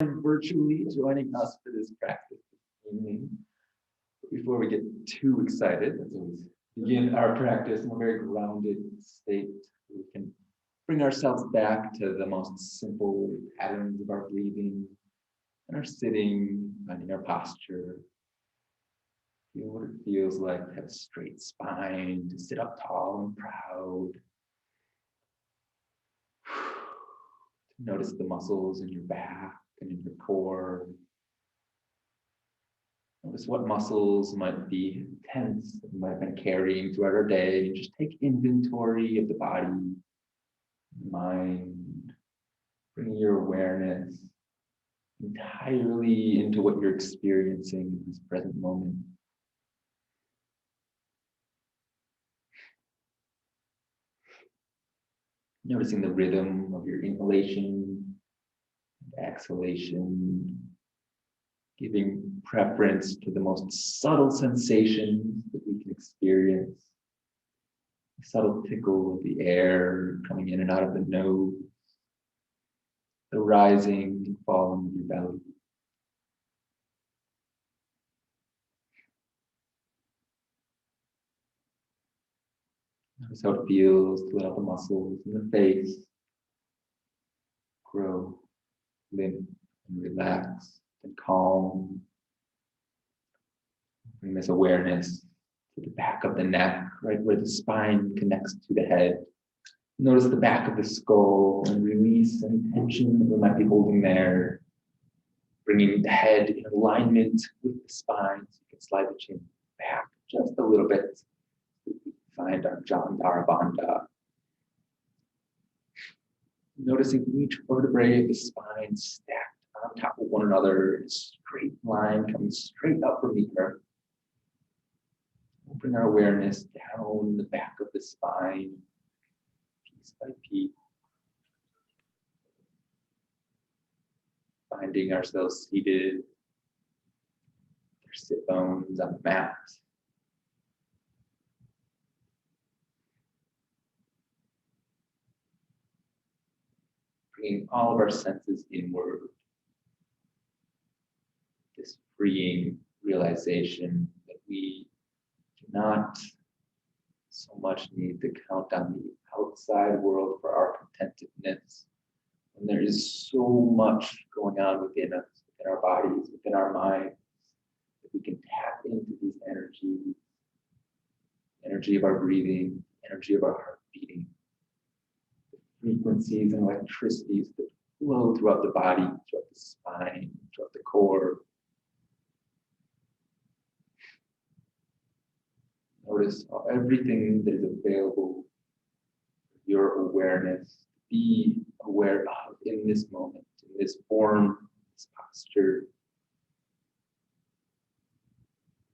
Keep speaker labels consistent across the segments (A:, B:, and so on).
A: Virtually joining us for this practice this evening. Before we get too excited, let's always begin our practice in a very grounded state. We can bring ourselves back to the most simple patterns of our breathing and our sitting, finding our posture. Feel what it feels like to have a straight spine, to sit up tall and proud. Notice the muscles in your back and in your core. Notice what muscles might be tense that we might have been carrying throughout our day. Just take inventory of the body, mind, bring your awareness entirely into what you're experiencing in this present moment. Noticing the rhythm of your inhalation, exhalation, giving preference to the most subtle sensations that we can experience. The subtle tickle of the air coming in and out of the nose, the rising and falling of your belly. Notice how it feels to let out the muscles in the face grow limp and relaxed and calm. Bring this awareness to the back of the neck, right where the spine connects to the head. Notice the back of the skull and release any tension that we might be holding there. Bringing the head in alignment with the spine so you can slide the chin back just a little bit. Find our Mulabanda. Noticing each vertebrae of the spine stacked on top of one another in a straight line coming straight up from the earth. We'll bring our awareness down the back of the spine, piece by piece. Finding ourselves seated, our sit bones on the mat. Bringing all of our senses inward. This freeing realization that we do not so much need to count on the outside world for our contentedness. And there is so much going on within us, within our bodies, within our minds, that we can tap into these energies, energy of our breathing, energy of our heart beating, the frequencies and electricities that flow throughout the body, throughout the spine, throughout the core. Notice everything that is available for your awareness to be aware of in this moment, in this form, this posture.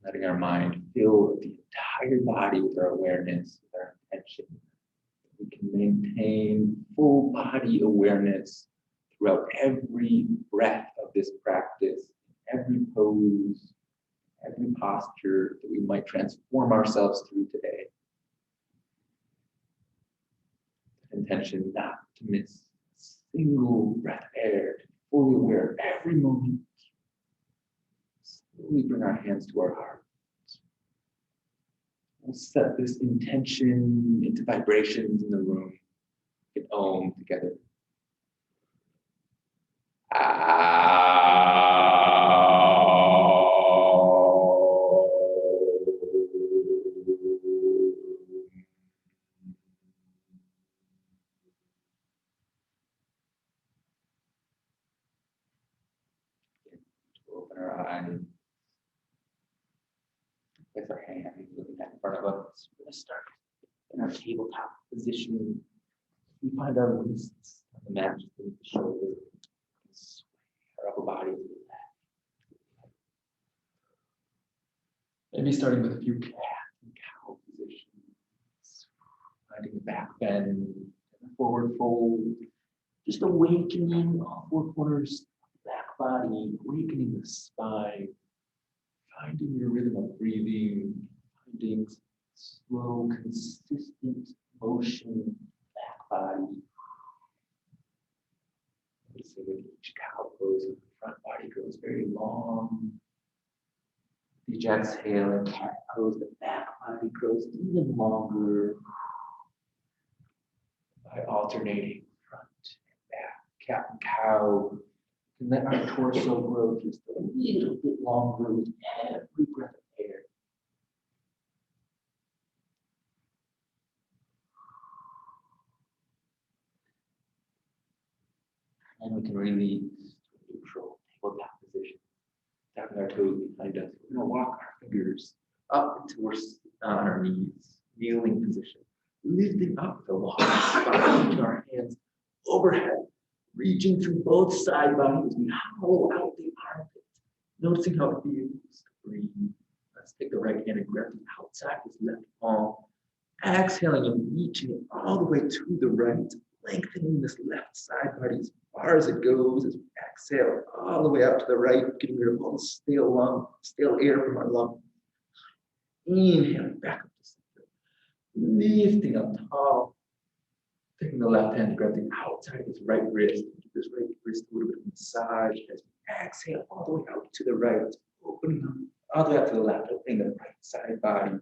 A: Letting our mind fill the entire body with our awareness, with our attention. We can maintain full body awareness throughout every breath of this practice, every pose, every posture that we might transform ourselves through today. Intention not to miss a single breath of air, to be fully aware of every moment. Slowly bring our hands to our heart. We'll set this intention into vibrations in the room. We can Om together. Open our eyes. With our hands looking at in front of us. We're going to start in our tabletop position. We find our wrists on the mat beneath the shoulder. Our upper body to the left. Maybe starting with a few cat and cow positions. Finding the back bend and the forward fold. Just awakening all four corners of the back body, awakening the spine. Finding your rhythm of breathing, finding slow, consistent motion, back body. Noticing with each cow pose of the grows very long. Each exhale and cat pose, the back body grows even longer by alternating front and back, cat and cow. And let our torso grow just a little bit longer with every breath of air. And we can release to neutral tabletop position. Tapping our toes behind us. We're going to walk our fingers up until we're on our knees, kneeling position. Lifting up the long spine, our hands overhead, reaching through both side bodies. We hollow out the armpits, noticing how it feels to breathe. Let's take the right hand and grab the outside of this left palm. Exhaling and reaching it all the way to the right, lengthening this left side body as far as it goes as we exhale all the way out to the right, getting rid of all the stale air from our lungs. Inhaling back up to center, lifting up tall. Taking the left hand to grab the outside of his right wrist. Give this right wrist a little bit of massage as we exhale all the way out to the right, opening up all the way up to the left, opening the right side body.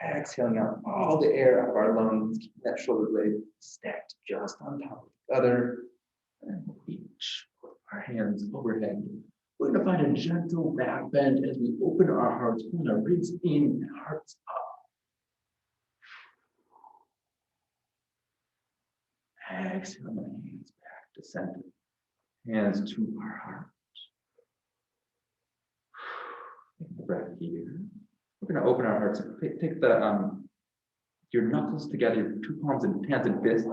A: Exhaling out all the air out of our lungs, keeping that shoulder blade stacked just on top of the other. And we'll each put our hands overhead. We're going to find a gentle back bend as we open our hearts, pulling our ribs in and hearts up. Exhale, my hands back to center. Hands to our heart. Take the breath here. We're going to open our hearts. Take your knuckles together, your two palms and hands and fists.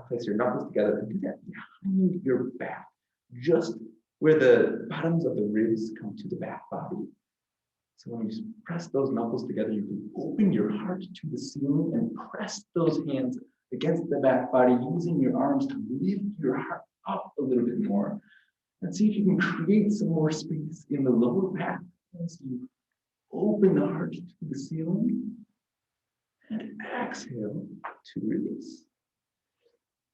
A: Place your knuckles together and do that behind your back, just where the bottoms of the ribs come to the back body. So when you press those knuckles together, you can open your heart to the ceiling and press those hands against the back body, using your arms to lift your heart up a little bit more. And see if you can create some more space in the lower back as you open the heart to the ceiling and exhale to release.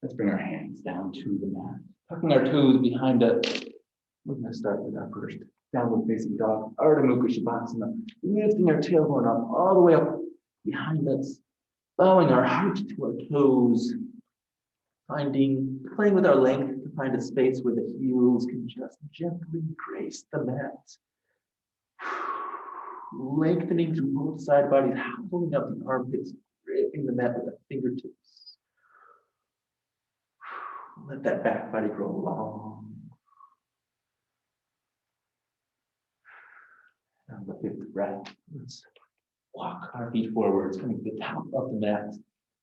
A: Let's bring our hands down to the mat. Tucking our toes behind us. We're going to start with our first downward facing dog, Ardha Mukha Shavasana. Lifting our tailbone up all the way up behind us. Bowing our heart to our toes, playing with our length to find a space where the heels can just gently grace the mat. Lengthening through both side bodies, holding up the armpits, gripping the mat with the fingertips. Let that back body grow long. And the fifth breath, let's walk our feet forwards, coming to the top of the mat,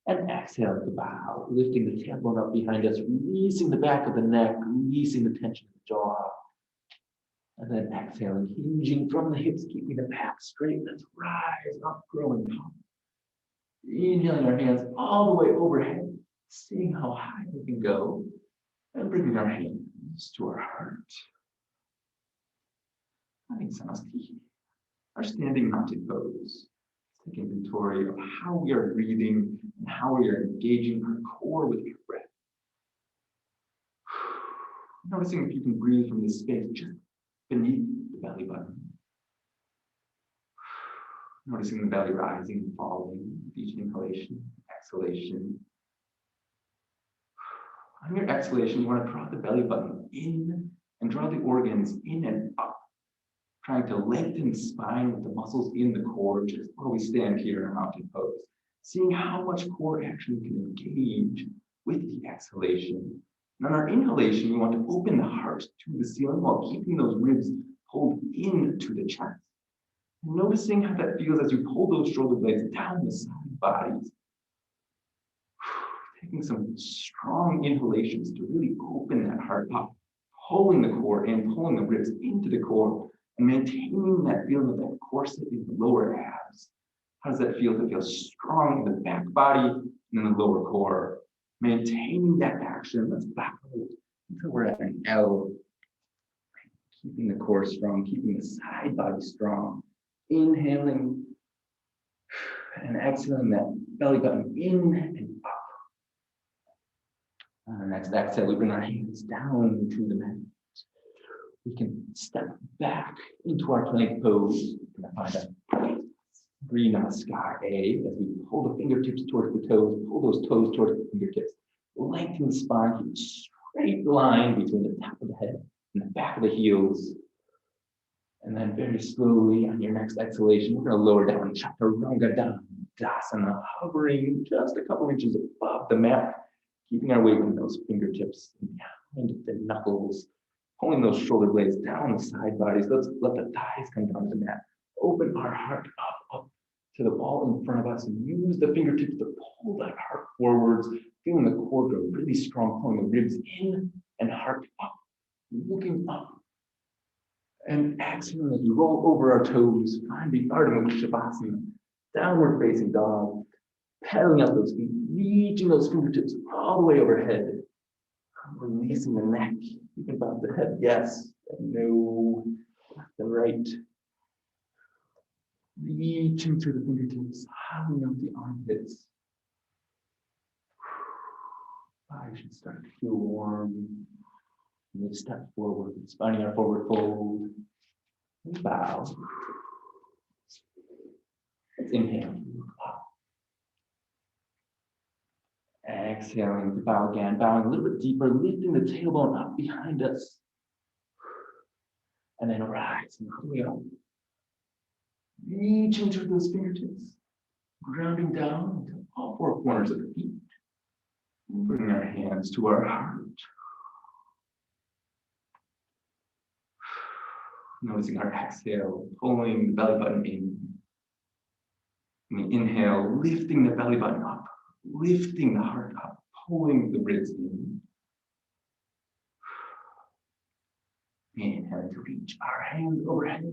A: and exhale to bow, lifting the tailbone up behind us, releasing the back of the neck, releasing the tension of the jaw. And then exhaling, hinging from the hips, keeping the back straight. Let's rise up, growing tall. Inhaling our hands all the way overhead, seeing how high we can go, and bringing our hands to our heart. Finding Samastiti, our standing mountain pose. Take inventory of how we are breathing and how we are engaging our core with our breath. Noticing if you can breathe from this space just beneath the belly button. Noticing the belly rising and falling with each inhalation, exhalation. On your exhalation, you want to draw the belly button in and draw the organs in and up, trying to lengthen the spine with the muscles in the core, just while we stand here in a mountain pose. Seeing how much core action we can engage with the exhalation. And on our inhalation, we want to open the heart to the ceiling while keeping those ribs pulled into the chest. And noticing how that feels as you pull those shoulder blades down the side bodies. Taking some strong inhalations to really open that heart up, pulling the core in, pulling the ribs into the core, and maintaining that feeling of that corset in the lower abs. How does that feel? To feel strong in the back body and in the lower core. Maintaining that action. Let's back until we're at an L. Keeping the core strong, keeping the side body strong. Inhaling and exhaling that belly button in and up. On our next exhale, we bring our hands down to the mat. We can step back into our plank pose. We're going to find a green namaskar A as we pull the fingertips towards the toes, pull those toes towards the fingertips, lengthen the spine, keep a straight line between the top of the head and the back of the heels. And then very slowly on your next exhalation, we're going to lower down Chaturanga Dandasana, hovering just a couple inches above the mat, keeping our weight in those fingertips behind the knuckles, pulling those shoulder blades down the side bodies. Let's let the thighs come down to the mat. Open our heart up to the wall in front of us, and use the fingertips to pull that heart forwards, feeling the core go really strong, pulling the ribs in and heart up, looking up. And exhaling as we roll over our toes, finding Ardha Mukha Shavasana, downward facing dog, pedaling up those feet, reaching those fingertips all the way overhead, releasing the neck. You can bounce the head, yes, and no, left and right. Reaching through the fingertips, hugging up the armpits. Body should start to feel warm. We step forward, finding our forward fold. And bow. Let's inhale. Exhaling to bow again, bowing a little bit deeper, lifting the tailbone up behind us. And then rising all the way up. Reaching through those fingertips, grounding down into all four corners of the feet. Bring our hands to our heart. Noticing our exhale, pulling the belly button in. And we inhale, lifting the belly button up, lifting the heart up, pulling the ribs in. Inhaling to reach our hands overhead.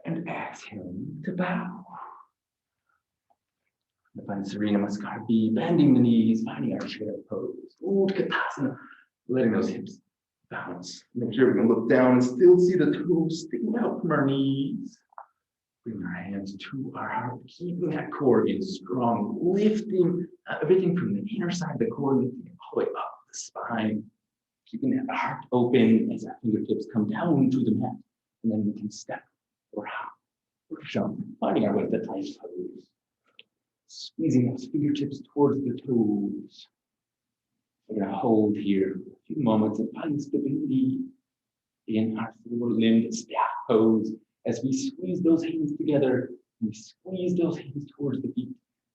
A: And exhaling to bow. Find Sarina Namaskar B, bending the knees, finding our chair pose. Utkatasana, letting those hips bounce. Make sure we can look down and still see the toes sticking out from our knees. Bring our hands to our heart, keeping that core in strong, lifting everything from the inner side of the core, lifting it all the way up the spine, keeping that heart open as our fingertips come down to the mat. And then we can step or hop or jump, finding our way to the tight pose. Squeezing those fingertips towards the toes. We're going to hold here for a few moments and find stability in our forward limbed staff pose as we squeeze those hands together. We squeeze those hands towards the feet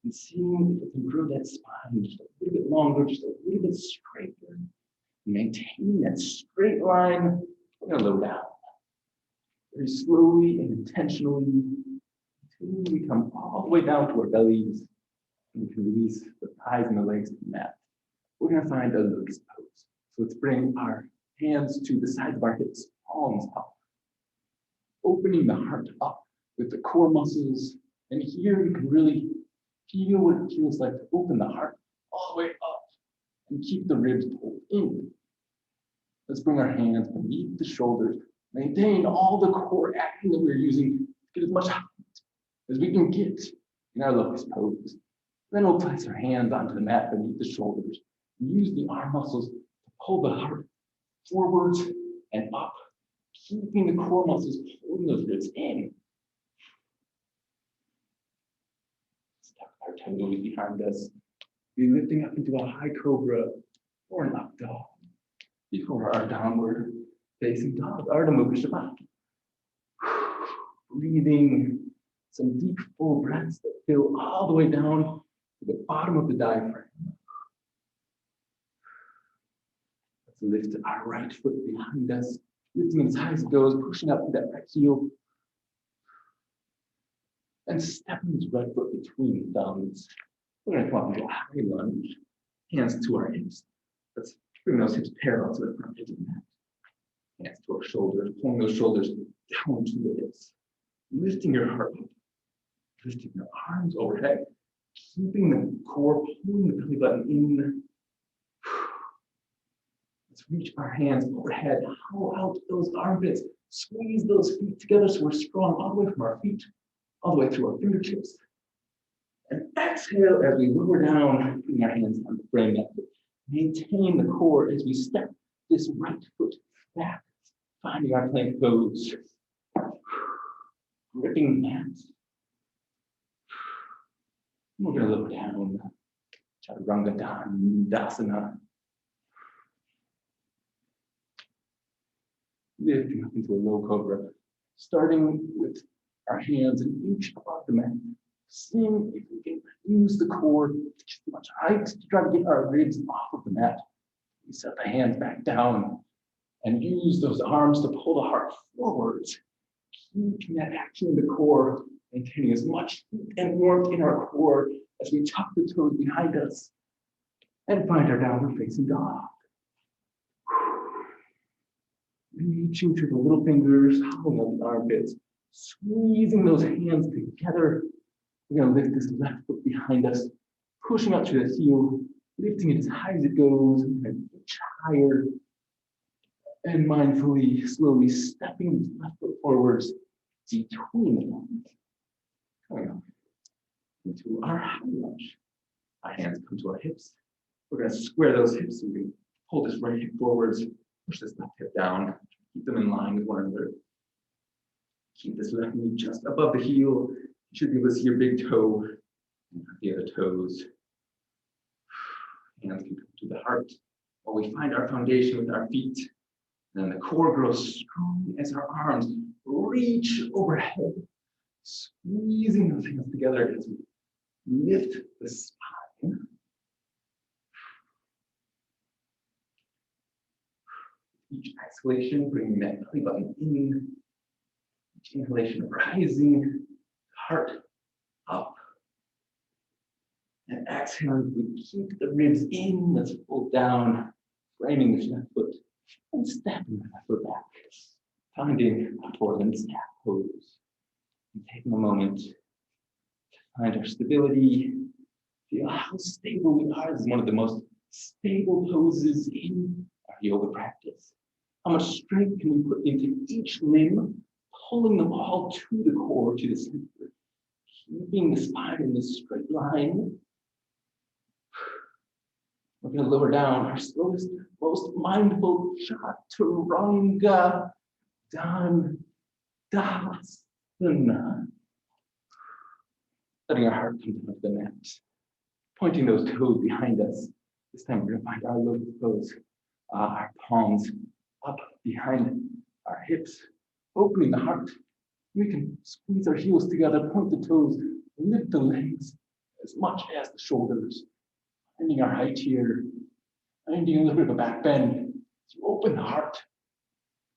A: and seeing if we can grow that spine just a little bit longer, just a little bit straighter. Maintaining that straight line. We're going to lower down very slowly and intentionally until we come all the way down to our bellies and we can release the thighs and the legs to the mat. We're going to find a lotus pose. So let's bring our hands to the sides of our hips, palms up, opening the heart up with the core muscles. And here you can really feel what it feels like to open the heart all the way up and keep the ribs pulled in. Let's bring our hands beneath the shoulders, maintain all the core action that we're using to get as much height as we can get in our lotus pose. Then we'll place our hands onto the mat beneath the shoulders. Use the arm muscles to pull the heart forwards and up, keeping the core muscles pulling those ribs in. Step our toes behind us. Be lifting up into a high cobra or an up dog before our downward facing dog, Ardha Mukha Shavasana. Breathing some deep, full breaths that fill all the way down to the bottom of the diaphragm. Let's lift our right foot behind us, lifting as high as it goes, pushing up to that right heel. And stepping this right foot between the thumbs. We're going to come up into a high lunge, hands to our hips. Let's bring those hips parallel to the front edge of the mat. Hands to our shoulders, pulling those shoulders down to the hips. Lifting your heart up, lifting your arms overhead, keeping the core, pulling the belly button in. Let's reach our hands overhead, hollow out those armpits, squeeze those feet together so we're strong all the way from our feet, all the way through our fingertips. And exhale as we lower down, putting our hands on the frame. Maintain the core as we step
B: this right foot back, finding our plank pose, gripping the mat. We're going to look down, Chaturanga Dandasana. Lifting up into a low cobra, starting with our hands an inch above the mat. Seeing if we can use the core just as much height to try to get our ribs off of the mat. We set the hands back down and use those arms to pull the heart forwards, keeping that action in the core, maintaining as much heat and warmth in our core as we tuck the toes behind us and find our downward facing dog. Reaching through the little fingers, holding up the armpits, squeezing those hands together. We're going to lift this left foot behind us, pushing up to the heel, lifting it as high as it goes, and reach higher. And mindfully, slowly stepping this left foot forwards between the hands. Coming up into our high lunge. Our hands come to our hips. We're going to square those hips. So we can pull this right hip forwards. Push this left hip down, keep them in line with one another. Keep this left knee just above the heel. You should be able to see your big toe and the other toes. Hands can come to the heart while we find our foundation with our feet. And then the core grows strong as our arms reach overhead, squeezing those hands together as we lift the spine. Each exhalation, bringing that belly button in. Each inhalation, rising, heart up. And exhaling, we keep the ribs in. Let's pull down, framing this left foot, and stepping the left foot back. Finding a forward snap pose. And taking a moment to find our stability. Feel how stable we are. This is one of the most stable poses in our yoga practice. How much strength can we put into each limb, pulling them all to the core, to the center, keeping the spine in this straight line. We're going to lower down our slowest, most mindful Chaturanga Dandasana. Letting our heart come down to the mat, pointing those toes behind us. This time we're going to find our lotus pose, our palms up behind our hips, opening the heart. We can squeeze our heels together, point the toes, lift the legs as much as the shoulders. Finding our height here, finding a little bit of a back bend. So open the heart.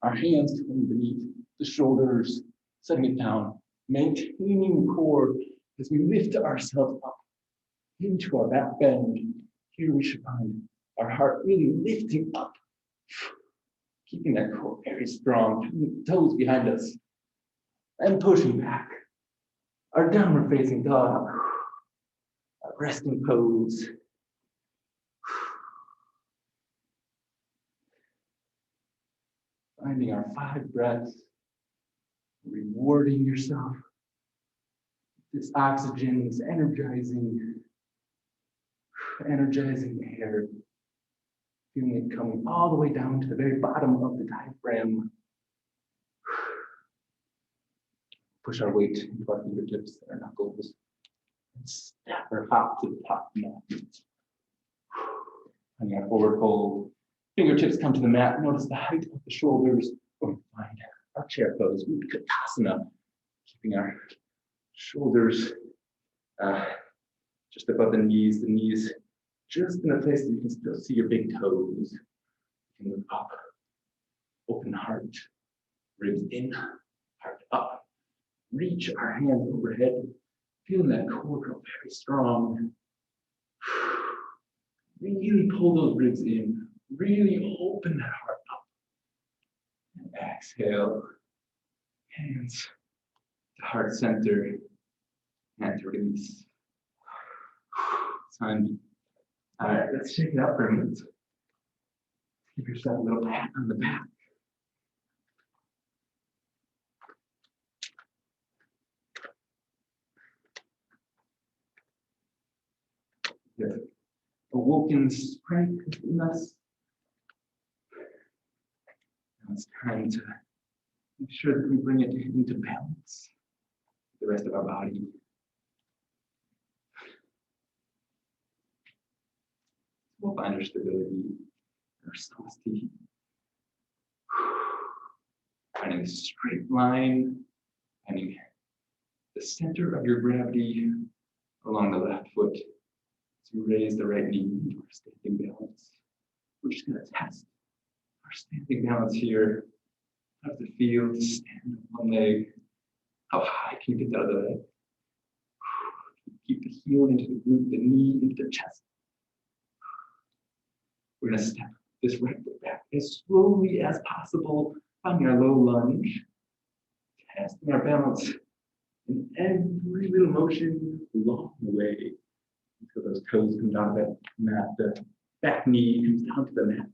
B: Our hands coming beneath the shoulders, setting it down, maintaining the core as we lift ourselves up into our back bend. Here we should find our heart really lifting up, keeping that core very strong, toes behind us, and pushing back. Our downward facing dog, our resting pose. Finding our 5 breaths, rewarding yourself. This oxygen is energizing air. Feeling it coming all the way down to the very bottom of the diaphragm. Push our weight into our fingertips and our knuckles. And step or hop to the top of the mat. Finding our forward fold. Fingertips come to the mat. Notice the height of the shoulders. We're going to find our chair pose, Utkatasana. Keeping our shoulders just above the knees just in a place that you can still see your big toes. You can look up, open the heart, ribs in, heart up. Reach our hands overhead, feeling that core grow very strong. Really pull those ribs in, really open that heart up. And exhale, hands to heart center, and to release. Time. All right, let's shake it up for a minute. Give yourself a little pat on the back. Good. Awoken strength in us. Now it's time to make sure that we bring it into balance with the rest of our body. We'll find our stability, our samadhi. Finding a straight line, finding the center of your gravity along the left foot. To raise the right knee into our standing balance. We're just going to test our standing balance here. How does it feel to stand on one leg? How high can you get out of the leg? Keep the heel into the glute, the knee into the chest. We're going to step this right foot back as slowly as possible, finding our low lunge, testing our balance in every little motion along the way. Until those toes come down to that mat, the back knee comes down to the mat.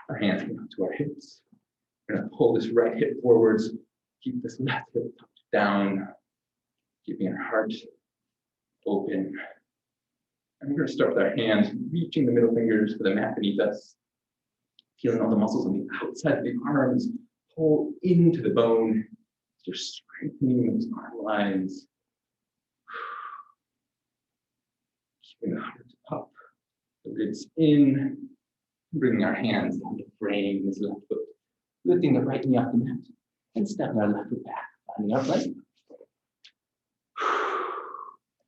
B: Our hands come up to our hips. We're going to pull this right hip forwards, keep this left hip down, keeping our heart open. And we're going to start with our hands, reaching the middle fingers for the mat beneath us, feeling all the muscles on the outside of the arms pull into the bone, just strengthening those arm lines. Keeping the heart up, the ribs in, bringing our hands down to frame this left foot, lifting the right knee off the mat, and stepping our left foot back, finding our plank.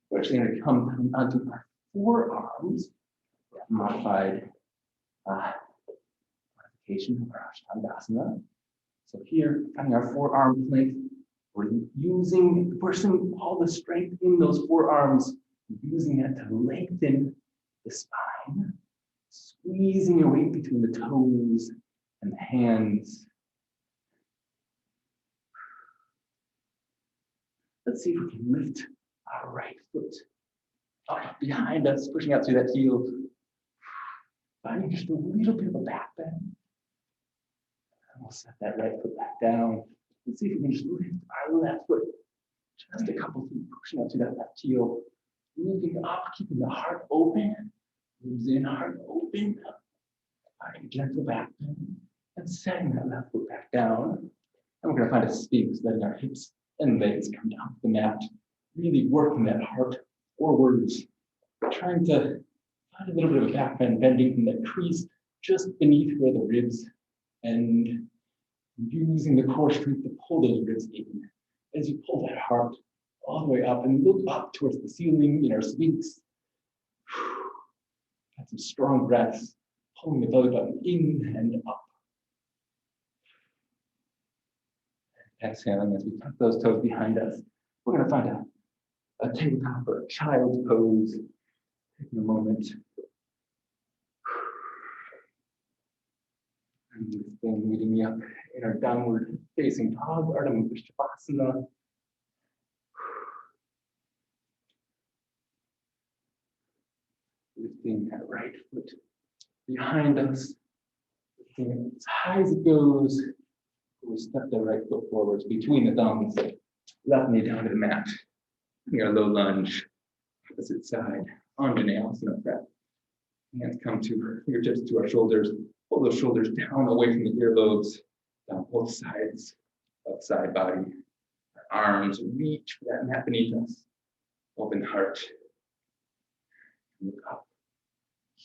B: We're actually going to come down onto our forearms, modified modification of our Ashtanga. So here, finding our forearm plank, we're pushing all the strength in those forearms, using that to lengthen the spine, squeezing your weight between the toes and the hands. Let's see if we can lift our right foot up behind us, pushing out through that heel. Finding just a little bit of a back bend. And we'll set that right foot back down. Let's see if we can just lift our left foot just a couple feet, pushing out through that left heel. Moving up, keeping the heart open. Moves in, heart open. Finding a gentle back bend. And setting that left foot back down. And we're going to find a sphinx, letting our hips and legs come down to the mat. Really working that heart forwards. Trying to find a little bit of a back bend, bending from that crease just beneath where the ribs end. Using the core strength to pull those ribs in. As you pull that heart all the way up and look up towards the ceiling in our sphinx. Got some strong breaths, pulling the belly button in and up. Exhaling as we tuck those toes behind us. We're going to find a tabletop or a child's pose. Taking a moment. And this thing leading me up in our downward facing dog, Ardha Mukha Shavasana. Lifting that right foot behind us, lifting it as high as it goes. We step the right foot forwards between the thumbs, left knee down to the mat. Bring our low lunge, opposite side, Anjaneyasana prep. Hands come to our fingertips to our shoulders. Pull those shoulders down away from the earlobes, down both sides of the side body. Our arms reach for that mat beneath us. Open heart. Look up.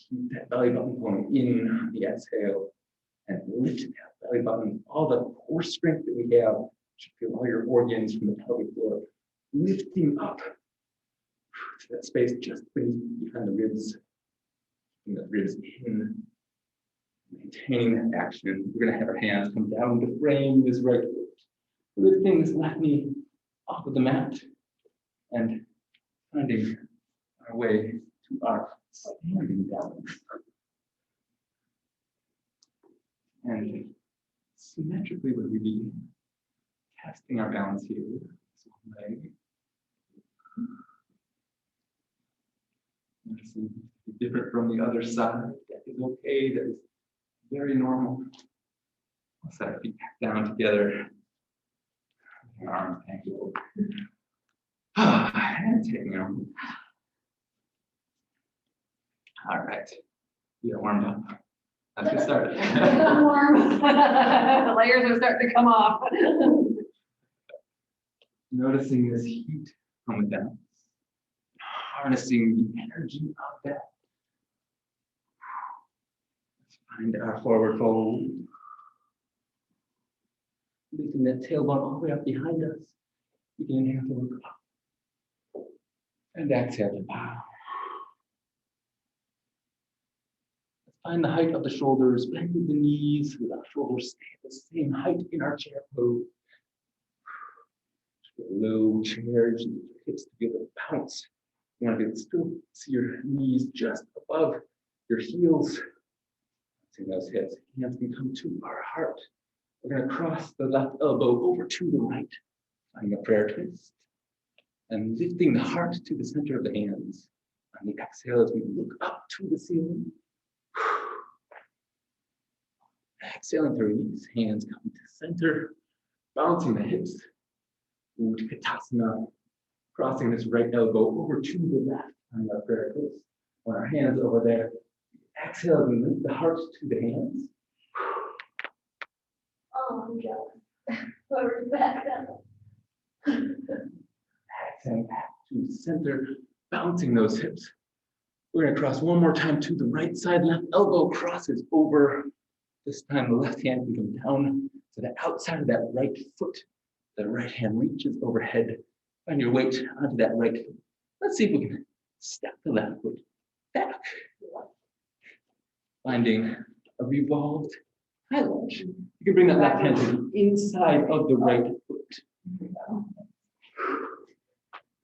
B: Keep that belly button going in on the exhale and lift that belly button. All the core strength that we have, you should feel all your organs from the pelvic floor lifting up to that space just behind the ribs. Keeping the ribs in, maintaining that action. We're going to have our hands come down to frame this right foot, lifting this left knee off of the mat and finding our way to our standing balance. And symmetrically where we begin, casting our balance here. So leg. Noticing different from the other side. That is okay. That is very normal. We'll set our feet back down together. Our arms angled. And taking them. All right. We are warmed up. Let's get started.
C: I'm warm. The layers are starting to come off.
B: Noticing this heat coming down, harnessing the energy of that. Let's find our forward fold. Lifting that tailbone all the way up behind us. We can inhale to look up. And exhale to bow. Let's find the height of the shoulders, bend the knees, with our shoulders stay at the same height in our chair pose. Low chair, your hips to be able to bounce. You want to be able to still see your knees just above your heels. Seeing those hips, hands can come to our heart. We're going to cross the left elbow over to the right, finding a prayer twist, and lifting the heart to the center of the hands. On the exhale, as we look up to the ceiling. Exhaling to release, hands come to center, bouncing the hips. Utkatasana, crossing this right elbow over to the left on our prayer twist. On our hands over there. Exhale, we lift the heart to the hands.
C: Oh, I'm jealous. Whoever's back up.
B: Exhaling back to center, bouncing those hips. We're going to cross one more time to the right side. Left elbow crosses over. This time the left hand can come down to the outside of that right foot. The right hand reaches overhead. Find your weight onto that right foot. Let's see if we can step the left foot back. Finding a revolved high lunge. You can bring that left hand to the inside of the right foot.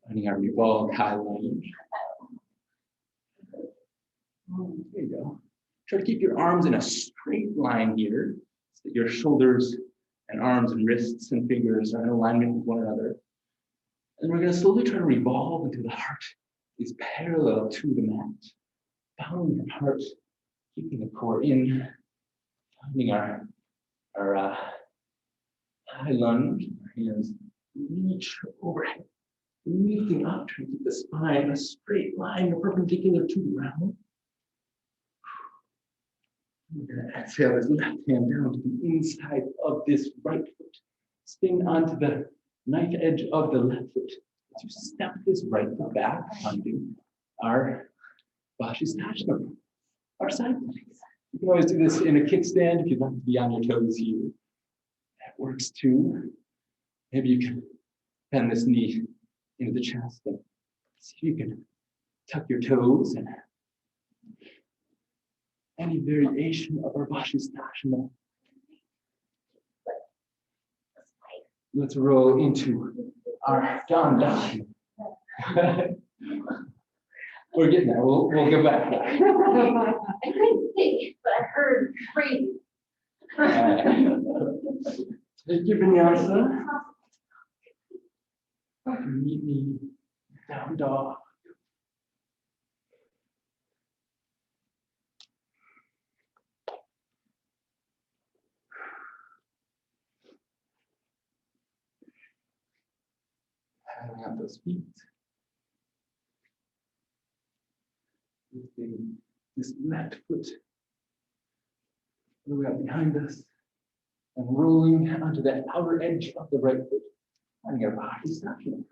B: Finding our revolved high lunge. There you go. Try to keep your arms in a straight line here, so that your shoulders and arms and wrists and fingers are in alignment with one another. And we're going to slowly try to revolve until the heart is parallel to the mat. Bowing your heart, keeping the core in, finding our high lunge. Our hands reach overhead, lifting up, trying to keep the spine a straight line, perpendicular to the ground. We're going to exhale this left hand down to the inside of this right foot. Spin onto the knife edge of the left foot. As you step this right foot back onto our Vashisthasana, our side planks. You can always do this in a kickstand if you'd like to be on your toes here. That works too. Maybe you can bend this knee into the chest and see if you can tuck your toes and any variation of our Vashisthasana. Let's roll into our Dandasana. We're getting there. We'll go back.
C: I couldn't think, but I heard breathe.
B: Take your vinyasa. Meet me down dog. Having up those feet. Lifting this left foot all the way up behind us and rolling onto that outer edge of the right foot. Finding our Vashisthasana.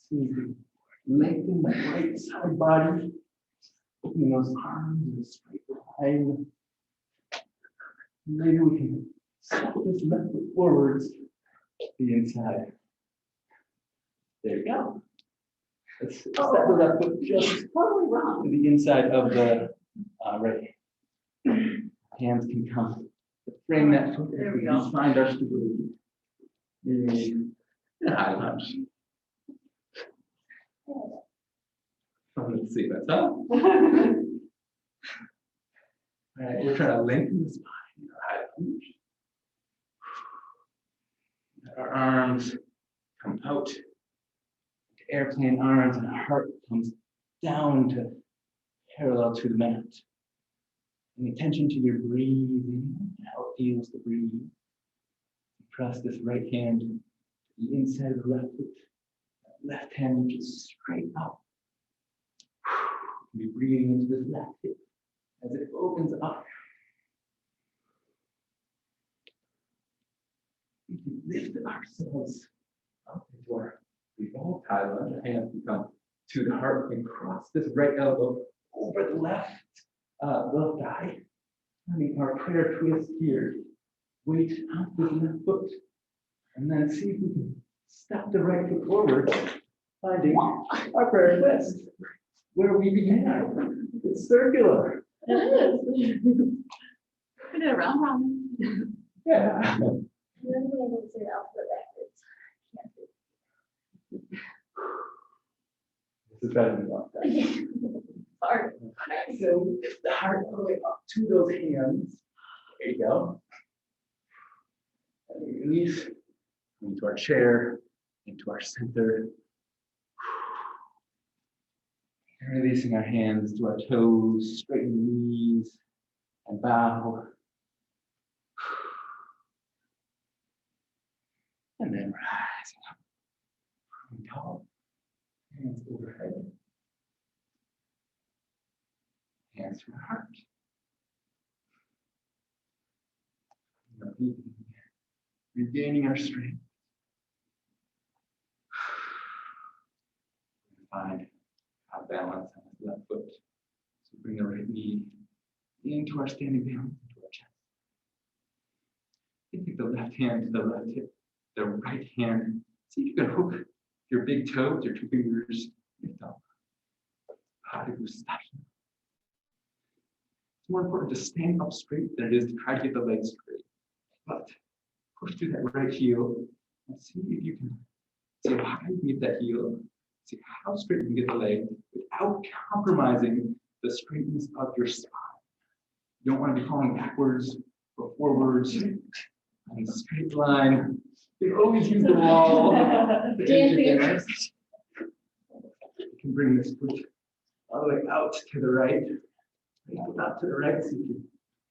B: See if we lengthen that right side body, opening those arms in a straight line. Maybe we can step this left foot forwards to the inside. There you go. Let's step the left foot just
C: Totally wrong.
B: to the inside of the right. Hands can come to frame that foot as we find our stability. High lunge. Let's see that's up. All right, we're trying to lengthen the spine. High lunge. Our arms come out to airplane arms, and our heart comes down to parallel to the mat. Paying attention to your breathing, how it feels to breathe. Press this right hand to the inside of the left foot. Left hand reaches straight up. Be breathing into this left hip as it opens up. We can lift ourselves up into our revolve tie lunge. Our hands can come to the heart. We can cross this right elbow over the left thigh. Finding our prayer twist here. Weight out this left foot. And then see if we can step the right foot forward, finding our prayer twist. Where we began. It's circular.
C: It is. We did a round robin.
B: Yeah.
C: And then we able to say the alphabet backwards. Can't do
B: This is better than that.
C: it. Hard.
B: So lift the heart all the way up to those hands. There you go. And we release into our chair, into our center. And releasing our hands to our toes, straighten the knees, and bow. And then rising up. And tall. Hands overhead. Hands to the heart. Regaining our strength. Find our balance on the left foot. So bring the right knee into our standing balance, into our chest. Take the left hand to the left hip, the right hand. See if you can hook your big toe with your two fingers. Lift up. It's more important to stand up straight than it is to try to get the legs straight. But push through that right heel and see if you can see how high you can get that heel. See how straight you can get the leg without compromising the straightness of your spine. You don't want to be falling backwards or forwards in a straight line. You can always use the wall. You can bring this foot all the way out to the right. Out to the right, so you can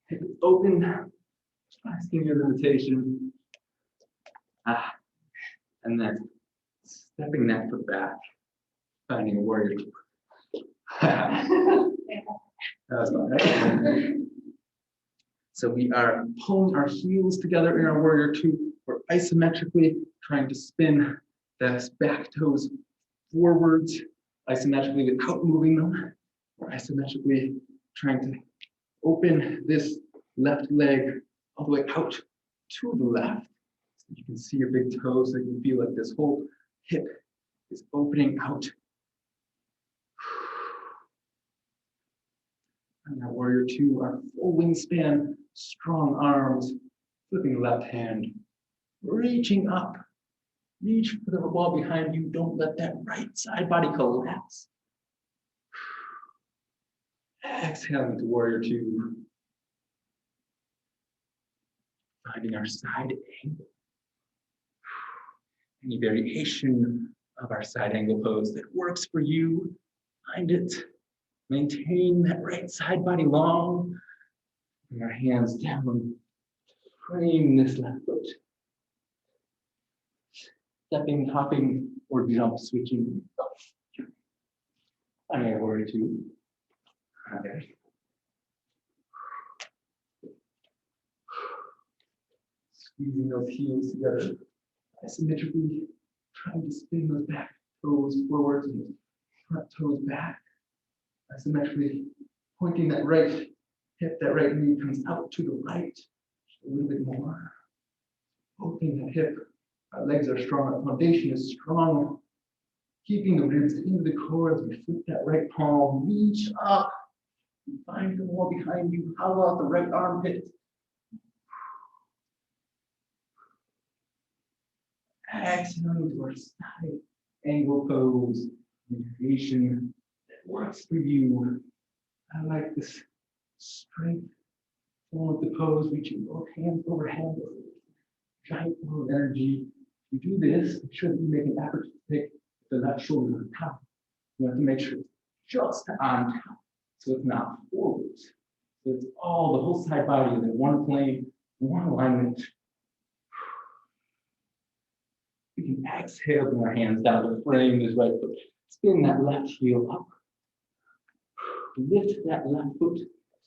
B: take it open, trusting your limitation. And then stepping that foot back, finding a warrior two. That was fun, right? So we are pulling our heels together in our warrior two. We're isometrically trying to spin the back toes forwards, isometrically without moving them. We're isometrically trying to open this left leg all the way out to the left. So you can see your big toes, so you can feel like this whole hip is opening out. And that warrior two, our full wingspan, strong arms, flipping the left hand, reaching up. Reach for the wall behind you. Don't let that right side body collapse. Exhaling to warrior two. Finding our side angle. Any variation of our side angle pose that works for you, find it. Maintain that right side body long. Bring our hands down. Frame this left foot. Stepping, hopping, or jump switching. Finding our warrior two. Okay. Squeezing those heels together, isometrically trying to spin those back toes forwards and front toes back. Isometrically pointing that right hip, that right knee comes out to the right a little bit more. Opening that hip, our legs are strong, our foundation is strong. Keeping the ribs into the core as we flip that right palm, reach up. Find the wall behind you, hollow out the right armpit. Exhaling to our side angle pose, variation that works for you. I like this strength, forward the pose, reaching both hands overhead, giant flow of energy. You do this, make sure that you make an effort to take the left shoulder on top. You have to make sure it's just on top. So it's not forwards. So it's all the whole side body is in one plane, one alignment. We can exhale, bring our hands down to frame this right foot. Spin that left heel up. Lift that left foot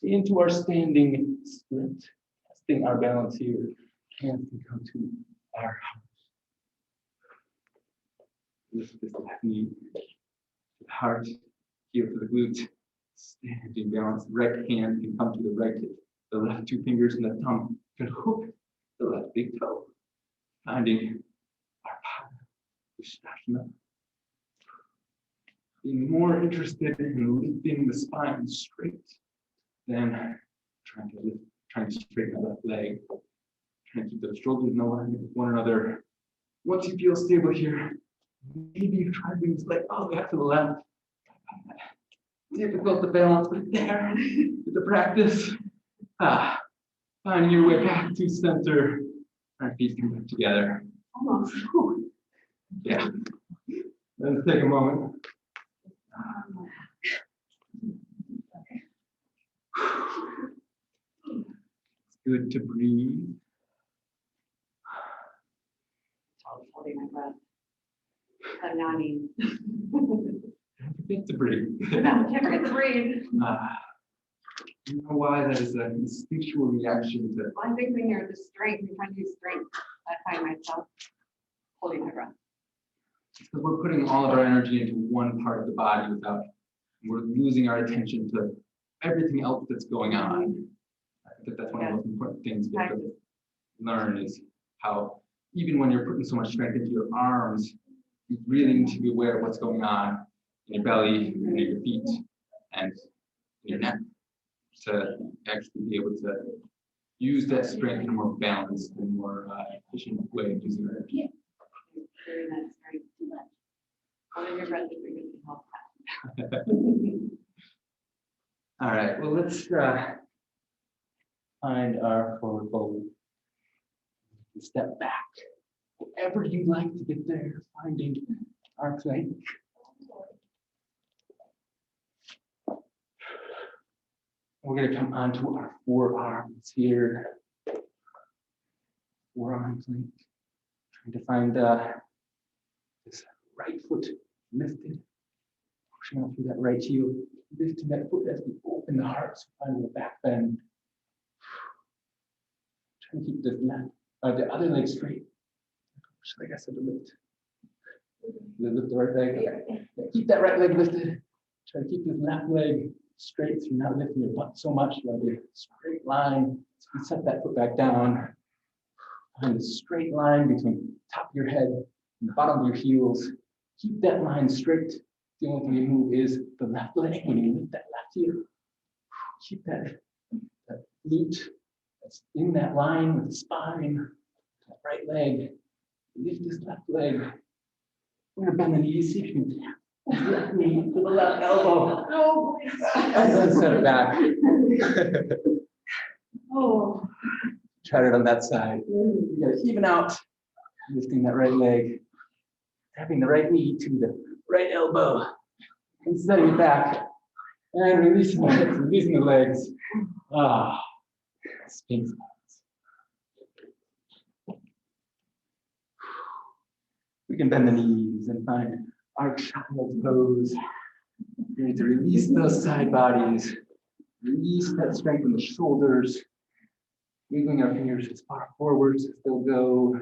B: into our standing split, testing our balance here. Hands can come to our heart. Lift this left knee to the heart, heel to the glute, standing balance. Right hand can come to the right hip. The left two fingers and the thumb can hook the left big toe, finding our Vishnasana. Being more interested in lifting the spine straight than trying to straighten the left leg. Trying to keep those shoulders in alignment with one another. Once you feel stable here, maybe you try to bring this leg all the way up to the left. Difficult to balance, but there, with the practice, finding your way back to center. Our feet can come together.
C: Almost.
B: Yeah. Let's take a moment. It's good to breathe.
D: Holding my breath. I'm yawning.
B: Get to breathe.
D: Can't forget to breathe.
B: You know why that is an instinctual reaction to
D: I think when you're the strength, you're trying to use strength. I find myself holding my breath.
B: because we're putting all of our energy into one part of the body without we're losing our attention to everything else that's going on. I think that's one of the most important things we have to learn is how even when you're putting so much strength into your arms, you really need to be aware of what's going on in your belly, in your feet, and in your neck to actually be able to use that strength in a more balanced and more efficient way of using it.
D: Yeah. During that strength too much. Holding your breath is really help that.
B: All right, well, let's find our forward fold. Step back. Wherever you'd like to get there, finding our plank. We're going to come onto our forearms here. Forearm plank. Trying to find this right foot lifted. Pushing out through that right heel. Lifting that foot as we open the heart. So finding the back bend. Trying to keep the other leg straight. Like I said, to lift. Lift the right leg. Okay. Keep that right leg lifted. Try to keep this left leg straight so you're not lifting your butt so much. You want to be a straight line. So you set that foot back down. Find a straight line between top of your head and the bottom of your heels. Keep that line straight. The only thing you move is the left leg when you lift that left heel. Keep that glute that's in that line with the spine. That right leg. Lift this left leg. We're going to bend the knees. See if you can tap the left knee to the left elbow.
D: Oh,
B: And then set it back.
D: oh.
B: Try it on that side. You got to even out. Lifting that right leg. Tapping the right knee to the right elbow. And setting it back. And releasing the hips, releasing the legs. Spin. We can bend the knees and find our child's pose. We need to release those side bodies. Release that strength in the shoulders. Wiggling our fingers as far forwards as they'll go.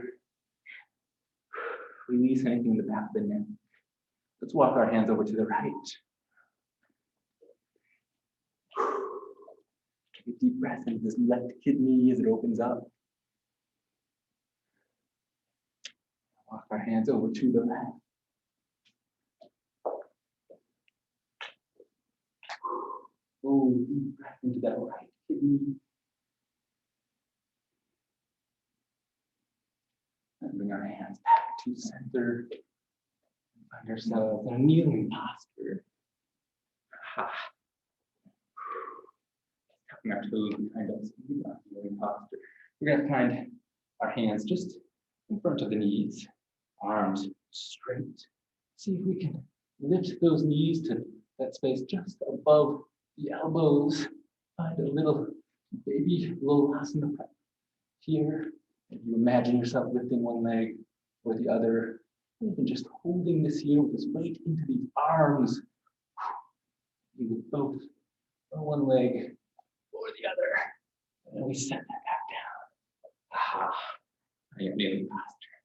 B: Release anything in the back of the neck. Let's walk our hands over to the right. Take a deep breath into this left kidney as it opens up. Walk our hands over to the left. Oh, deep breath into that right kidney. And bring our hands back to center. Find ourselves in a kneeling posture. Tucking our toes behind us. Kneeling posture. We're going to find our hands just in front of the knees. Arms straight. See if we can lift those knees to that space just above the elbows. Find a little baby Lolasana here. If you imagine yourself lifting one leg or the other, even just holding this here with this weight into these arms. You would both or one leg or the other. And then we set that back down. Ah, I am kneeling posture.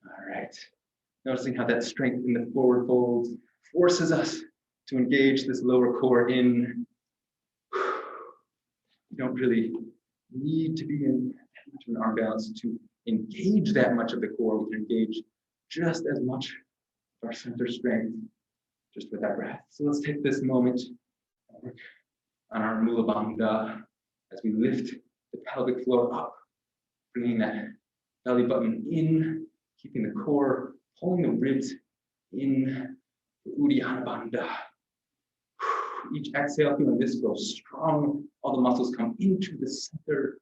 B: All right. Noticing how that strength in the forward folds forces us to engage this lower core in. You don't really need to be in arm balance to engage that much of the core. We can engage just as much of our center strength just with our breath. So let's take this moment and work on our Mulabanda as we lift the pelvic floor up, bringing that belly button in, keeping the core, pulling the ribs in, Uddiyana Bandha. Each exhale, feeling this grow strong, all the muscles come into the center,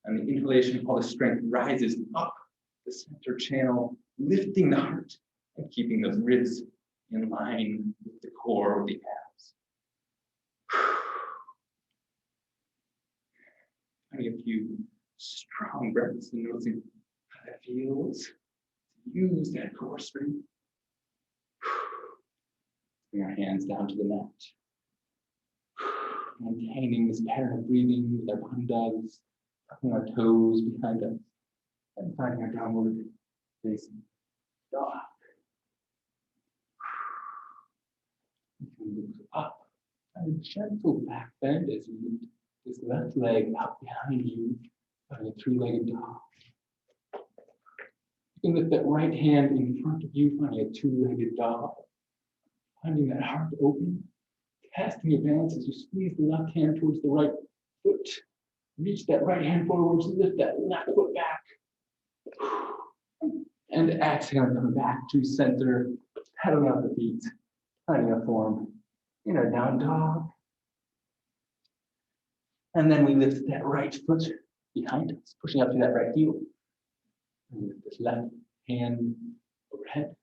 B: and the inhalation, all the strength rises up the center channel, lifting the heart and keeping those ribs in line with the core of the abs. Finding a few strong breaths and noticing how that feels. Use that core strength. Bring our hands down to the mat. Maintaining this pattern of breathing with our bandhas, tucking our toes behind us, and finding our downward facing dog. You can look up and a gentle back bend as you lift this left leg up behind you, finding a three-legged dog. You can lift that right hand in front of you, finding a two-legged dog. Finding that heart open, casting your balance as you squeeze the left hand towards the right foot. Reach that right hand forwards, lift that left foot back. And exhale, come back to center, pedaling out the feet, finding a form in our down dog. And then we lift that right foot behind us, pushing up to that right heel. And lift this left hand overhead,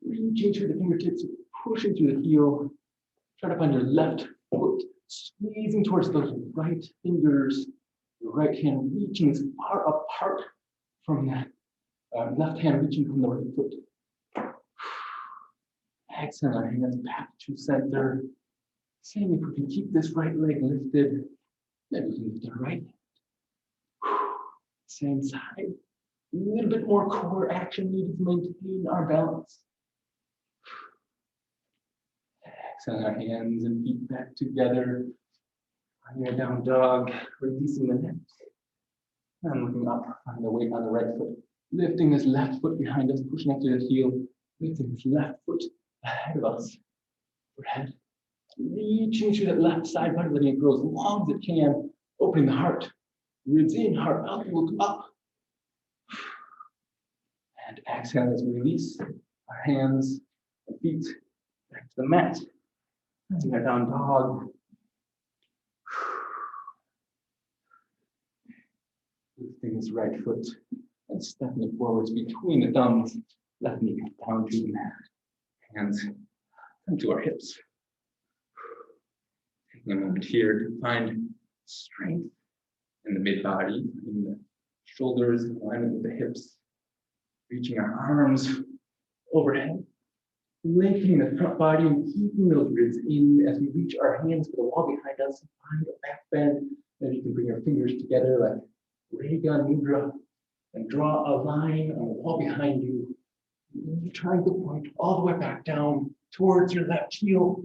B: reaching through the fingertips, pushing through the heel. Try to find your left foot, squeezing towards those right fingers, your right hand reaching as far apart from that left hand reaching from the right foot. Exhale, our hands back to center. Same if we can keep this right leg lifted, then we can lift our right hand. Same side. A little bit more core action needed to maintain our balance. Exhale, our hands and feet back together. On your down dog, releasing the neck. And looking up, finding the weight on the right foot. Lifting this left foot behind us, pushing up to the heel. Lifting this left foot ahead of us. Overhead. Reaching through that left side body, letting it grow as long as it can. Opening the heart. Ribs in, heart out, look up. And exhale as we release our hands and feet back to the mat. And our down dog. Lifting this right foot and stepping it forwards between the thumbs, left knee down to the mat. Hands into our hips. Taking a moment here to find strength in the mid-body, in the shoulders, in alignment with the hips. Reaching our arms overhead. Lengthening the front body and keeping those ribs in as we reach our hands for the wall behind us. Find a back bend. Then you can bring your fingers together like Rega Mudra and draw a line on the wall behind you. Trying to point all the way back down towards your left heel.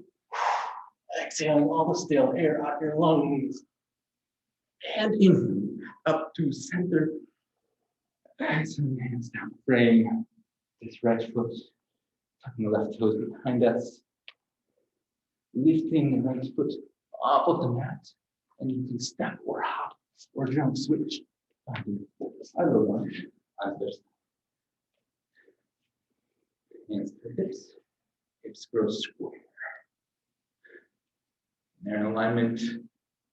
B: Exhaling all the stale air out of your lungs. And in up to center. Exhaling hands down the frame. This right foot. Tucking the left toes behind us. Lifting the right foot off of the mat. And you can step or hop or jump switch. I love lunge. Hands to the hips. Hips grow square. They're in alignment.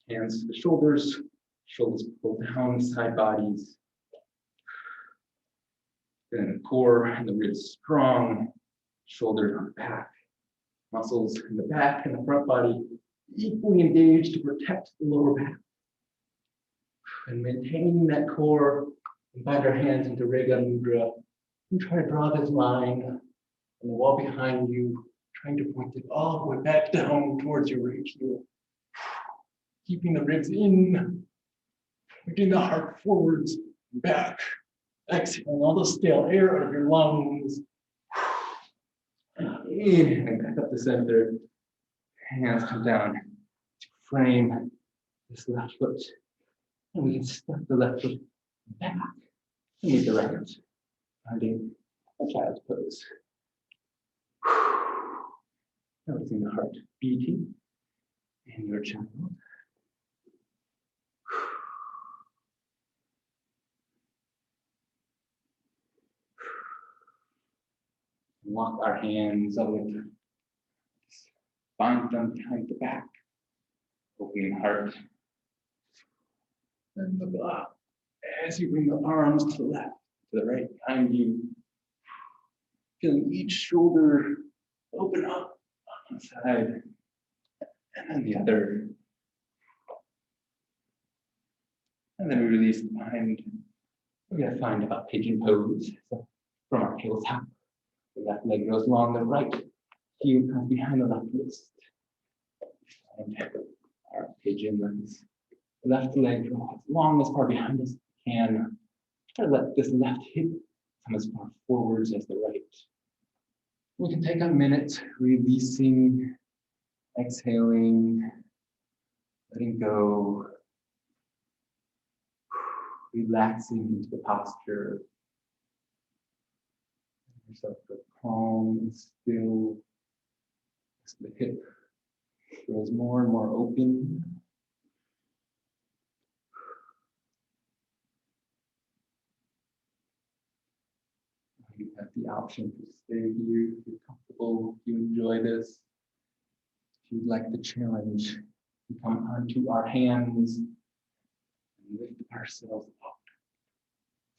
B: Hands to the shoulders. Shoulders pull down, side bodies. Then the core and the ribs strong. Shoulders on the back. Muscles in the back and the front body equally engaged to protect the lower back. And maintaining that core, and bind our hands into Rega Mudra. And try to draw this line on the wall behind you, trying to point it all the way back down towards your right heel. keeping the ribs in, pushing the heart forwards, back, exhaling all the stale air out of your lungs. And back up the center. Hands come down to frame this left foot. And we can step the left foot back and meet the right. Finding a child's pose. Noticing the heart beating in your child. Lock our hands up. Bind them behind the back. Opening the heart. And look up as you bring the arms to the left, to the right behind you. Feeling each shoulder open up on one side and then the other. And then we release the mind. We're going to find a pigeon pose. So from our tabletop, the left leg goes long, the right heel comes behind the left wrist. And our pigeon legs. The left leg draws as long as far behind us as we can. Try to let this left hip come as far forwards as the right. We can take a minute releasing, exhaling, letting go, relaxing into the posture. Yourself go calm and still as the hip grows more and more open. You have the option to stay here if you're comfortable, if you enjoy this. If you'd like the challenge, we come onto our hands and lift ourselves up.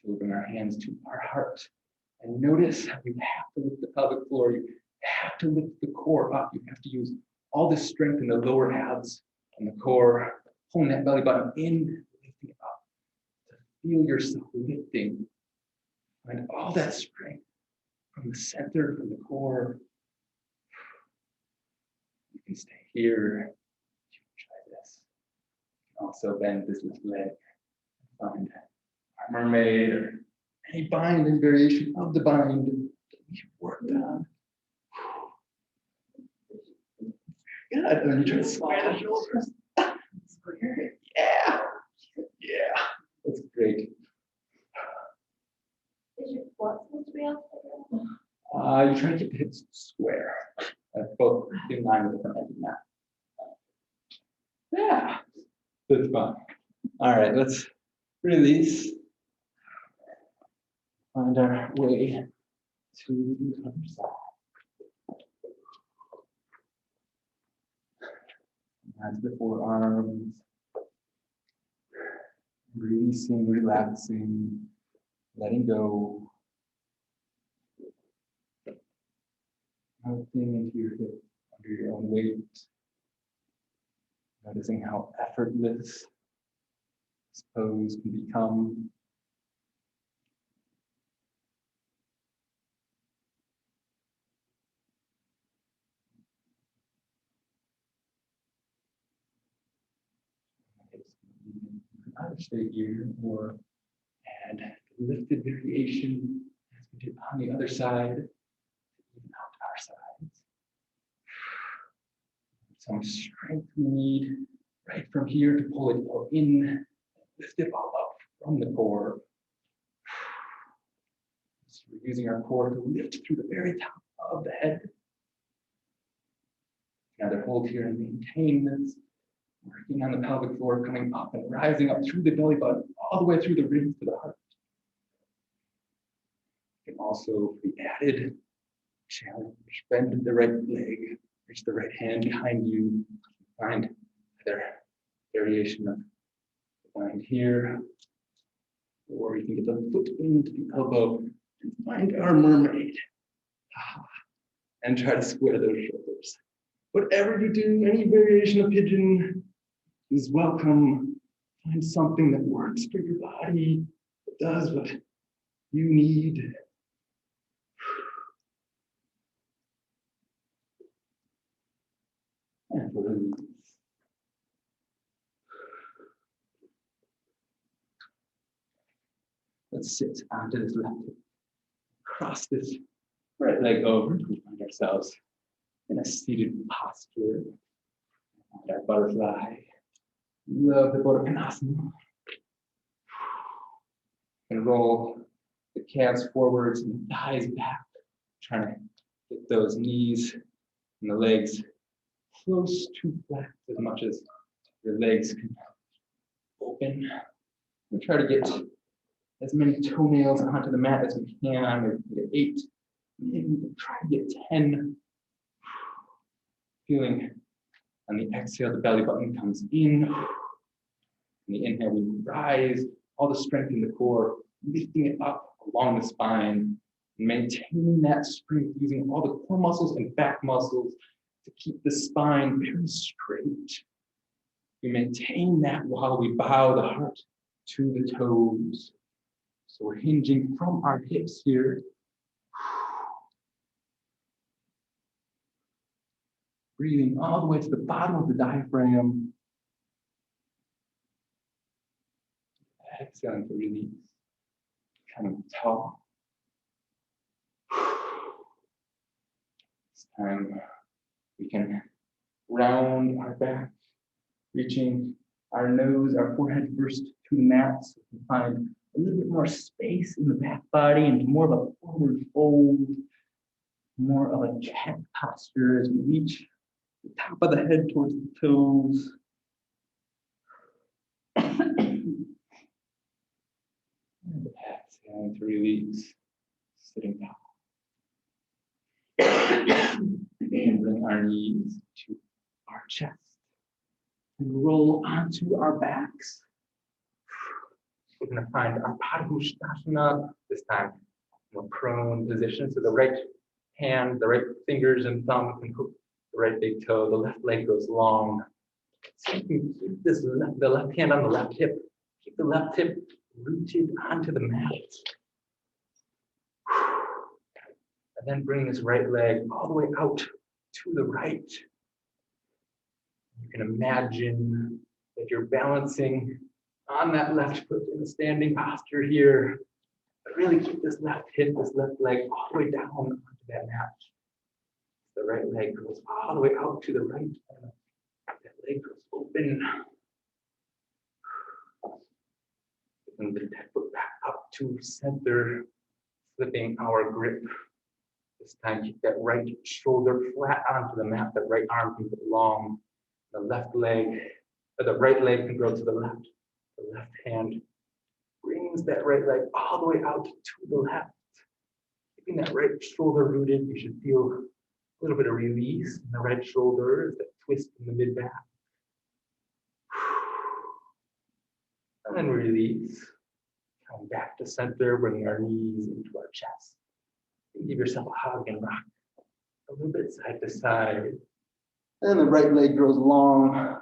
B: So we bring our hands to our heart. And notice how you have to lift the pelvic floor. You have to lift the core up. You have to use all the strength in the lower halves and the core, pulling that belly button in, lifting it up. To feel yourself lifting. Find all that strength from the center, from the core. You can stay here. You can try this. You can also bend this left leg. Find our mermaid or any bind and variation of the bind that we've worked on. Good. And then you try to square the shoulders. Square. Yeah. Yeah. That's great.
C: Is your butt supposed to be off the
B: You try to keep the hips square, both in line with the front end mat. Yeah, that's fun. All right, let's release. Find our way to the other side. Hands the forearms. Releasing, relaxing, letting go. Melting into your hip under your own weight. Noticing how effortless this pose can become. You can either stay here or add lifted variation as we did on the other side, even out our sides. Some strength we need right from here to pull it all in, lift it all up from the core. So we're using our core to lift through the very top of the head. Another hold here and maintain this. Working on the pelvic floor, coming up and rising up through the belly button, all the way through the ribs to the heart. You can also be added challenge, bend the right leg, reach the right hand behind you, find either variation of the bind here, or you can get the foot into the elbow and find our mermaid. And try to square those shoulders. Whatever you do, any variation of pigeon is welcome. Find something that works for your body, that does what you need. And release. Let's sit onto this left hip. Cross this right leg over. We find ourselves in a seated posture. And our butterfly. Love the Konasana. And roll the calves forwards and the thighs back. Trying to get those knees and the legs close to flat as much as your legs can open. We try to get as many toenails onto the mat as we can. Maybe we can get 8. Maybe we can try to get 10. Feeling on the exhale, the belly button comes in. On the inhale, we rise, all the strength in the core, lifting it up along the spine, maintaining that strength using all the core muscles and back muscles to keep the spine very straight. We maintain that while we bow the heart to the toes. So we're hinging from our hips here. Breathing all the way to the bottom of the diaphragm. Exhaling to release. Kind of tall. This time we can round our back, reaching our nose, our forehead first to the mat, so we can find a little bit more space in the back body and more of a forward fold, more of a cat posture as we reach the top of the head towards the toes. And exhaling to release, sitting down. And bring our knees to our chest and roll onto our backs. We're going to find our Padangusthasana, this time in a prone position. So the right hand, the right fingers and thumb can hook the right big toe, the left leg goes long. So you can keep the left hand on the left hip. Keep the left hip rooted onto the mat. And then bring this right leg all the way out to the right. You can imagine that you're balancing on that left foot in a standing posture here. But really keep this left hip, this left leg all the way down onto that mat. The right leg goes all the way out to the right. And that leg goes open. And the foot back up to center, flipping our grip. This time, keep that right shoulder flat onto the mat. That right arm can go long. The left leg, or the right leg can go to the left. The left hand brings that right leg all the way out to the left. Keeping that right shoulder rooted, you should feel a little bit of release in the right shoulder, that twist in the mid back. And then release. Come back to center, bringing our knees into our chest. And give yourself a hug and rock a little bit side to side. And the right leg grows long,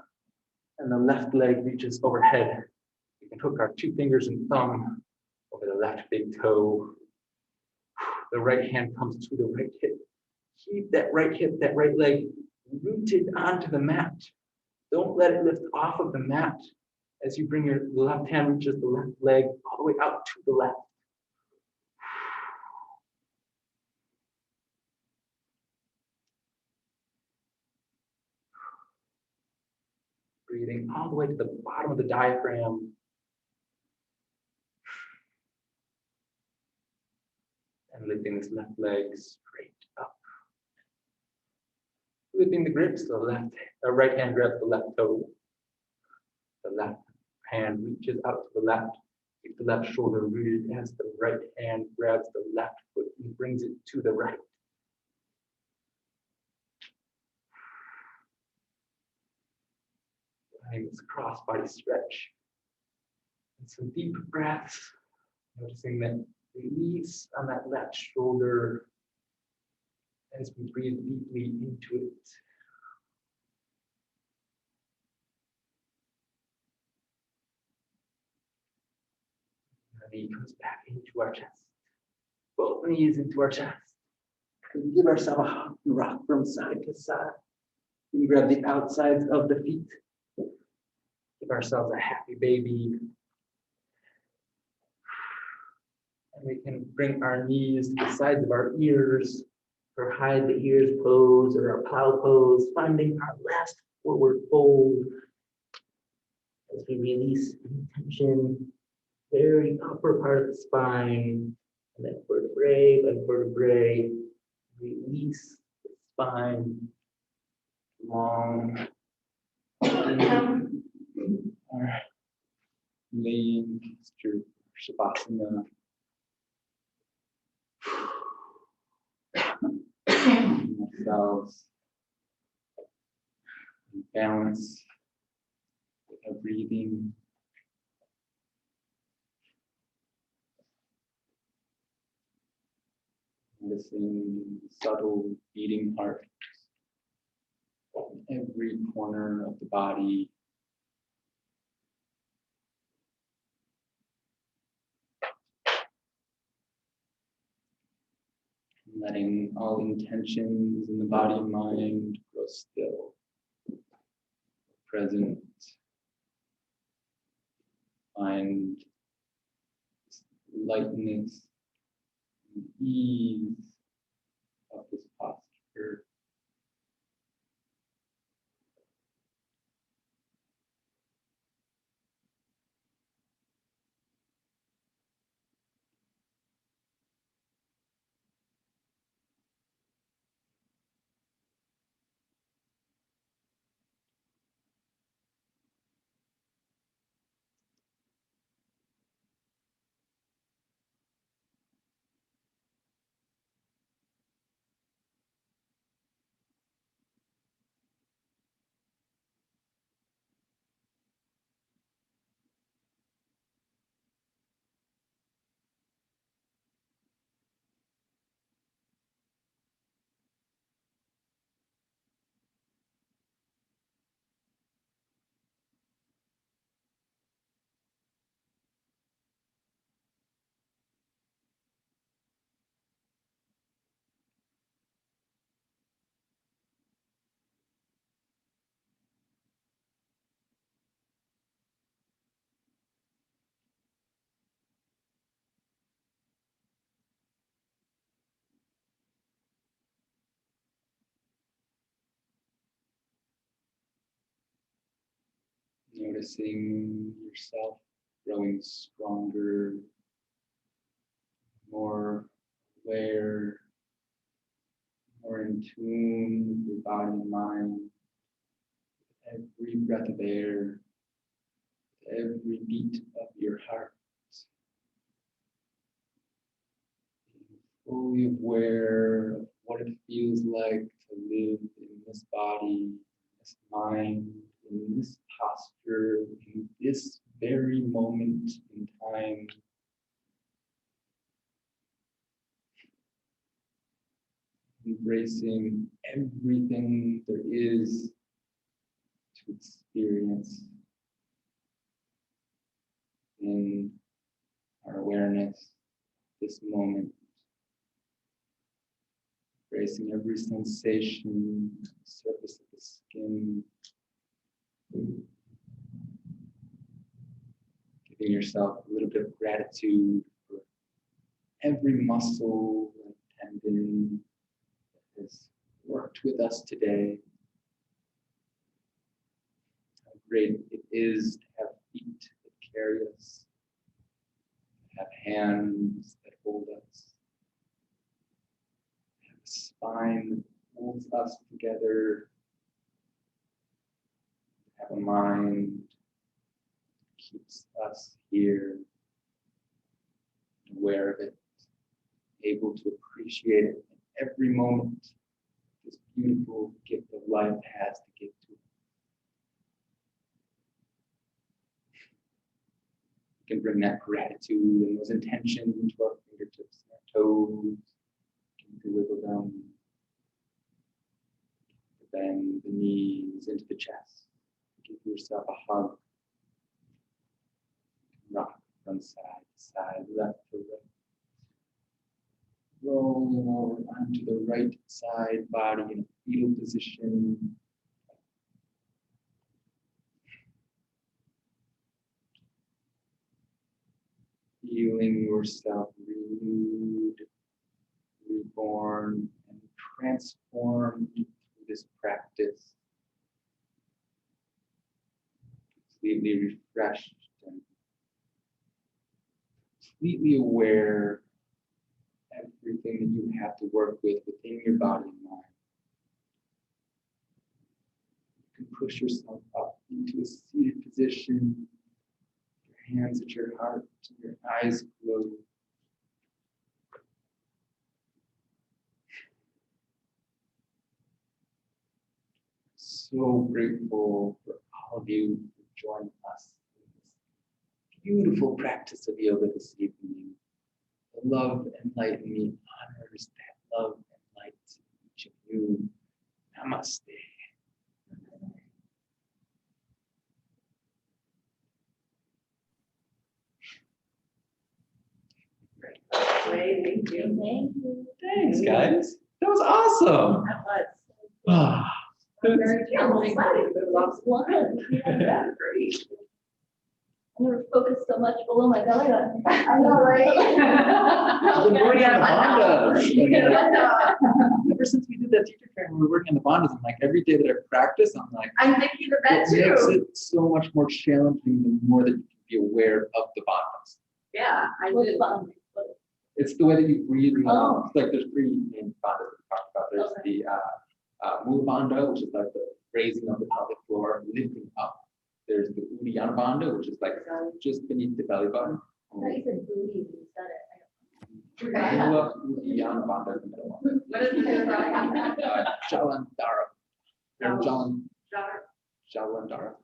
B: and the left leg reaches overhead. We can hook our 2 fingers and thumb over the left big toe. The right hand comes to the right hip. Keep that right hip, that right leg rooted onto the mat. Don't let it lift off of the mat as you bring your left hand reaches the left leg all the way out to the left. Breathing all the way to the bottom of the diaphragm. And lifting this left leg straight up. Lifting the grips, the right hand grabs the left toe. The left hand reaches out to the left. Keep the left shoulder rooted as the right hand grabs the left foot and brings it to the right. This cross body stretch. And some deep breaths. Noticing that release on that left shoulder as we breathe deeply into it. The knee comes back into our chest. Both knees into our chest. We give ourselves a hug and rock from side to side. We grab the outsides of the feet. Give ourselves a happy baby. And we can bring our knees to the sides of our ears, or hide the ears pose, or our plow pose, finding our last forward fold as we release any tension, very upper part of the spine, and then vertebrae by vertebrae, release the spine, long, our laying posture, Shavasana. Ourselves in balance with our breathing. Noticing the subtle beating heart in every corner of the body. Letting all intentions in the body and mind grow still, present. Find lightness and ease of this posture. Noticing yourself growing stronger, more aware, more in tune with your body and mind. Every breath of air, every beat of your heart. Being fully aware of what it feels like to live in this body, this mind, in this posture, in this very moment in time. Embracing everything there is to experience in our awareness, this moment. Embracing every sensation, surface of the skin. Giving yourself a little bit of gratitude for every muscle and tendon that has worked with us today. How great it is to have feet that carry us, to have hands that hold us, to have a spine that holds us together, to have a mind that keeps us here, aware of it, able to appreciate it in every moment this beautiful gift of life has to give to us. We can bring that gratitude and those intentions into our fingertips and our toes. We can wiggle them, bend the knees into the chest. Give yourself a hug. Rock from side to side, left to right. Rolling over onto the right side body in a fetal position.
A: feeling yourself renewed, reborn, and transformed through this practice. Completely refreshed and completely aware of everything that you have to work with within your body and mind. You can push yourself up into a seated position, your hands at your heart, your eyes closed. So grateful for all of you for joining us in this beautiful practice of yoga this evening. The love and light in me honors that love and light in each of you. Namaste.
D: Wade, thank you.
C: Thank you.
A: Thanks, guys. That was awesome.
D: That was.
A: Ah,
D: Very challenging. Lots of blood.
C: Yeah.
D: Great.
C: I'm gonna focus so much below my belly button. I know, right?
A: I've been working on the bandas.
C: Yeah.
A: Ever since we did that teacher training, we were working on the bandas. I'm like, every day that I practice, I'm like,
C: I'm thinking of that
A: it makes
C: too.
A: it so much more challenging the more that you can be aware of the bandas.
D: Yeah, I
C: What's
D: did.
C: fun?
A: It's the way that you breathe.
C: Oh.
A: It's like there's three main bandas that we talked about. There's
C: Okay.
A: the Mulabanda, which is like the raising of the pelvic floor, lifting up. There's the Banda, which is like just beneath the belly button.
C: I thought you said booty when you said it.
A: Banda is the middle one.
D: What is it?
A: Jalandhara. Or
D: Jar,
A: Jalandhara.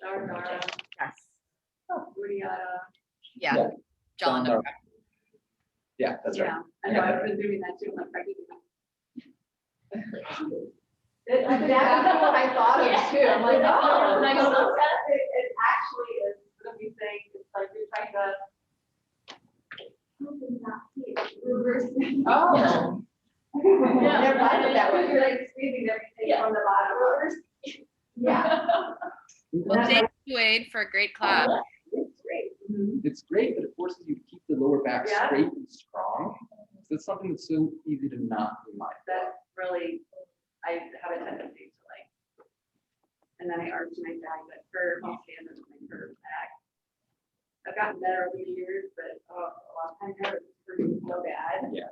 D: Jar,
E: Yes.
D: Udiata.
E: Yeah.
A: Yeah.
E: Jalandhara.
A: Yeah, that's right.
D: Yeah, I know, I've been doing that too, like,
C: That's exactly what I thought of too. I'm like, oh.
D: And I go,
C: okay.
D: it actually is gonna be saying, it's like you're trying to reverse.
C: Oh.
D: Yeah.
C: Never thought of that way.
D: You're like squeezing everything
C: Yeah.
D: from the bottom. Reverse.
C: Yeah.
E: Well, thank you, Wade, for a great class.
D: It's great.
A: It's great, but it forces you to keep the lower back
D: Yeah.
A: straight and strong. So it's something that's so easy to not remind.
D: That really, I have a tendency to like, and then I arch my back, but for most standards, my curved back. I've gotten better over the years, but a lot of times it was pretty so bad.
A: Yeah.